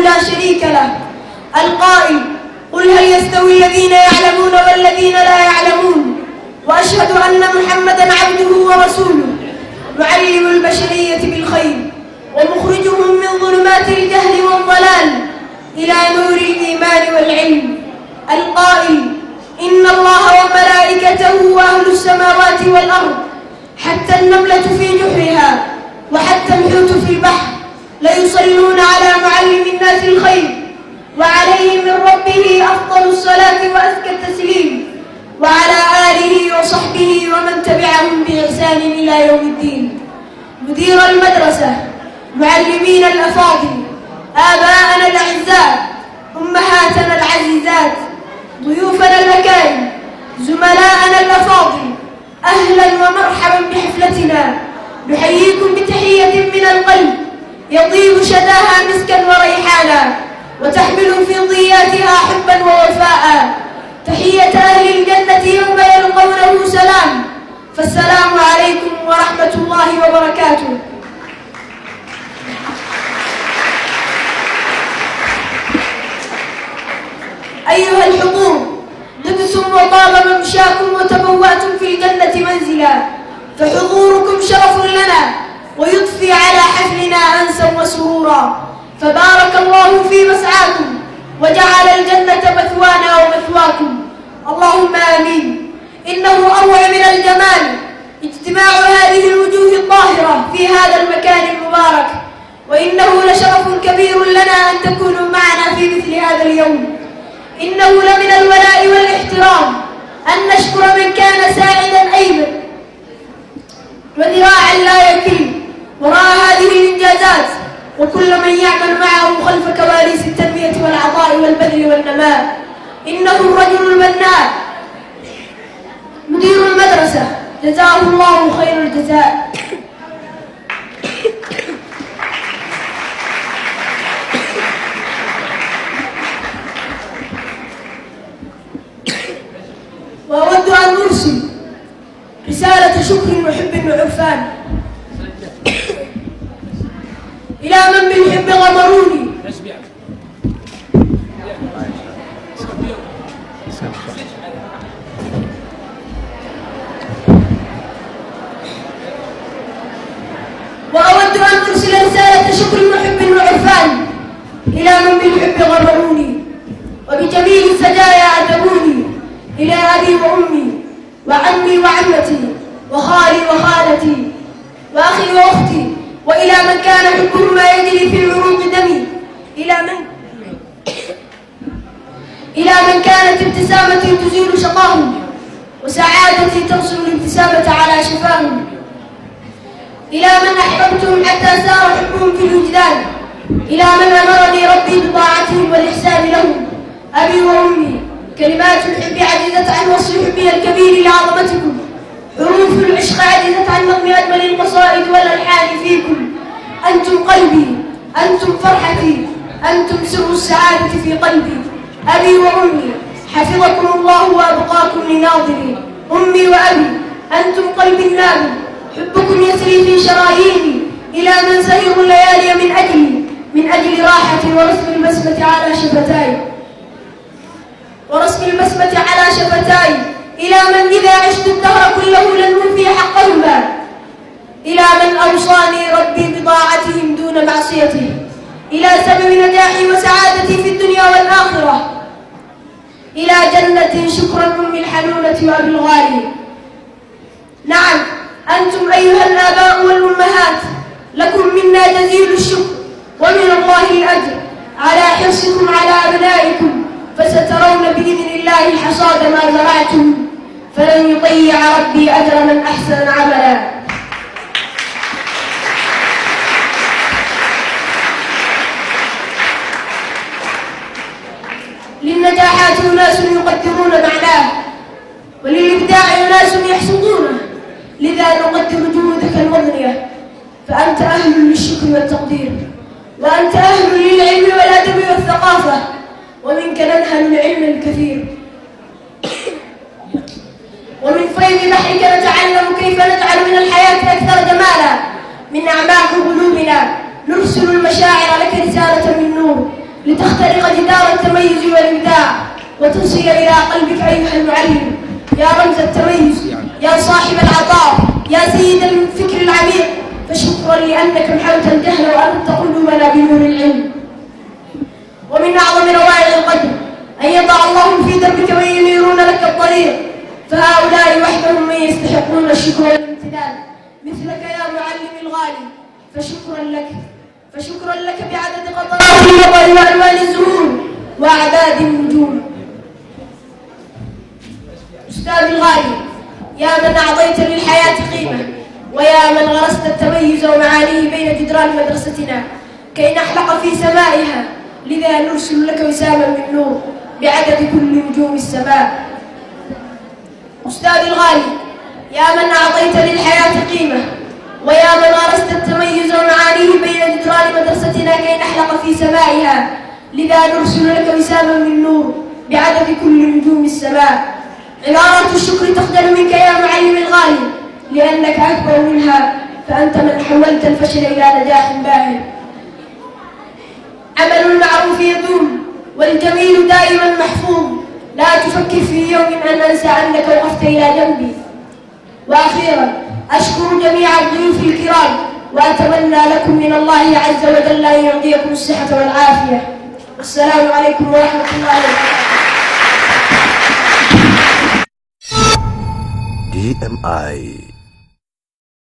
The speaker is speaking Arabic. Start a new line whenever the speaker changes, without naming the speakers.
لا شريك له القائل: قل هل يستوي الذين يعلمون والذين لا يعلمون، وأشهد أن محمدًا عبده ورسوله يعلم البشرية بالخير ومخرجهم من ظلمات الجهل والضلال إلى نور الإيمان والعلم القائل: إن الله وملائكته وأهل السماوات والأرض حتى النملة في جحرها وحتى الحوت في البحر ليصلون على معلم الناس الخير وعليه من ربه أفضل الصلاة وأزكى التسليم وعلى آله وصحبه ومن تبعهم بإحسان إلى يوم الدين. مدير المدرسة، معلمين الأفاضل، آباءنا الأعزاء، أمهاتنا العزيزات، ضيوفنا الأكارم، زملاءنا الأفاضل، أهلا ومرحبا بحفلتنا. نحييكم بتحية من القلب يطيب شذاها مسكا وريحانا وتحمل في ضياتها حبا ووفاء. تحية أهل الجنة يوم يلقونه سلام، فالسلام عليكم ورحمة الله وبركاته. أيها الحضور، طبتم وطاب ممشاكم وتبوأتم في الجنة منزلا، فحضوركم شرف لنا ويضفي على حفلنا أنسا وسرورا. فبارك الله في مسعاكم وجعل الجنة مثوانا ومثواكم، اللهم آمين. إنه أروع من الجمال اجتماع هذه الوجوه الطاهرة في هذا المكان المبارك، وإنه لشرف كبير لنا أن تكونوا معنا في مثل هذا اليوم. إنه لمن الولاء والاحترام أن نشكر من كان ساعدا أيمن وذراعا لا يكل وراء هذه الإنجازات، وكل من يعمل معه خلف كواليس التنمية والعطاء والبذل والنماء. إنه الرجل البناء مدير المدرسة، جزاه الله خير الجزاء. وأود أن أرسل رسالة شكر وحب وعرفان إلى من بالحب غمروني، وأود أن أرسل رسالة شكر وحب وعرفان إلى من بالحب غمروني وبجميل السجايا أدبوني، إلى أبي وأمي وعمي وعمتي وخالي وخالتي وأخي وأختي، وإلى من كان حبهما يجري في عروق دمي، إلى من كانت ابتسامتي تزيل شقاهم وسعادتي ترسم الابتسامة على شفاهم، إلى من أحببتهم حتى سار حبهم في الوجدان، إلى من أمرني ربي بطاعتهم والإحسان لهم. أبي وأمي، كلمات الحب عجزت عن وصف حبي الكبير لعظمتكم، حروف العشق عجزت عن نظم أجمل القصائد والألحان فيكم. أنتم قلبي، أنتم فرحتي، أنتم سر السعادة في قلبي. أبي وأمي، حفظكم الله وأبقاكم لناظري. أمي وأبي، أنتم قلبي النابل، حبكم يسري في شراييني إلى من سهروا الليالي من أجل راحة ورسم البسمة على شفتاي، إلى من إذا عشت الدهر كله لن نوفي حقهما، إلى من أوصاني ربي بطاعتهم دون معصيته، إلى سبب نجاحي وسعادتي في الدنيا والآخرة، إلى جنة شكرا أم الحنونة وأبي الغالي. نعم، أنتم أيها الآباء والأمهات لكم منا جزيل الشكر ومن الله الأجر على حرصكم على أبنائكم، فسترون بإذن الله حصاد ما زرعتم، فلن يضيع ربي أجر من أحسن عملا. للنجاحات أناس يقدرون معناه، وللإبداع أناس يحسدونه، لذا نقدر جهودك المضنية، فأنت أهل للشكر والتقدير، وأنت أهل للعلم والأدب والثقافة، ومنك ننهل العلم الكثير، ومن فيض بحرك نتعلم كيف نجعل من الحياة أكثر جمالا. من أعماق قلوبنا نرسل المشاعر لك رسالة من نور، تخترق جدار التميز والإبداع وتصل إلى قلبك أيها المعلم يا رمز التميز، يا صاحب العطاء، يا سيد الفكر العميق. فشكرا لأنك محوت الجهل وأردت قلوبنا بنور العلم. ومن أعظم روائع القدر أن يضع الله في دربك من ينيرون لك الطريق، فهؤلاء وحدهم من يستحقون الشكر والامتنان مثلك يا معلم الغالي. فشكرا لك بعدد قطرات المطر وألوان الزهور وأعداد النجوم. أستاذي الغالي، يا من أعطيت للحياة قيمة، ويا من غرست التميز ومعانيه بين جدران مدرستنا كي نحلق في سمائها، لذا نرسل لك وساما من نور بعدد كل نجوم السماء. أستاذي الغالي، يا من أعطيت للحياة قيمة، ويا من غرست التميز ومعانيه بين جدران مدرستنا كي نحلق في سمائها، لذا نرسل لك وساما من نور بعدد كل نجوم السماء. عبارة الشكر تخجل منك يا معلم الغالي، لأنك أكبر منها، فأنت من حولت الفشل إلى نجاح باهر. عمل المعروف يدوم والجميل دائما محفوظ، لا تفكر في يوم أن أنسى أنك وقفت إلى جنبي. وأخيرا أشكر جميع الضيوف الكرام، وأتمنى لكم من الله عز وجل أن يعطيكم الصحة والعافية. السلام عليكم ورحمة الله وبركاته.
DMI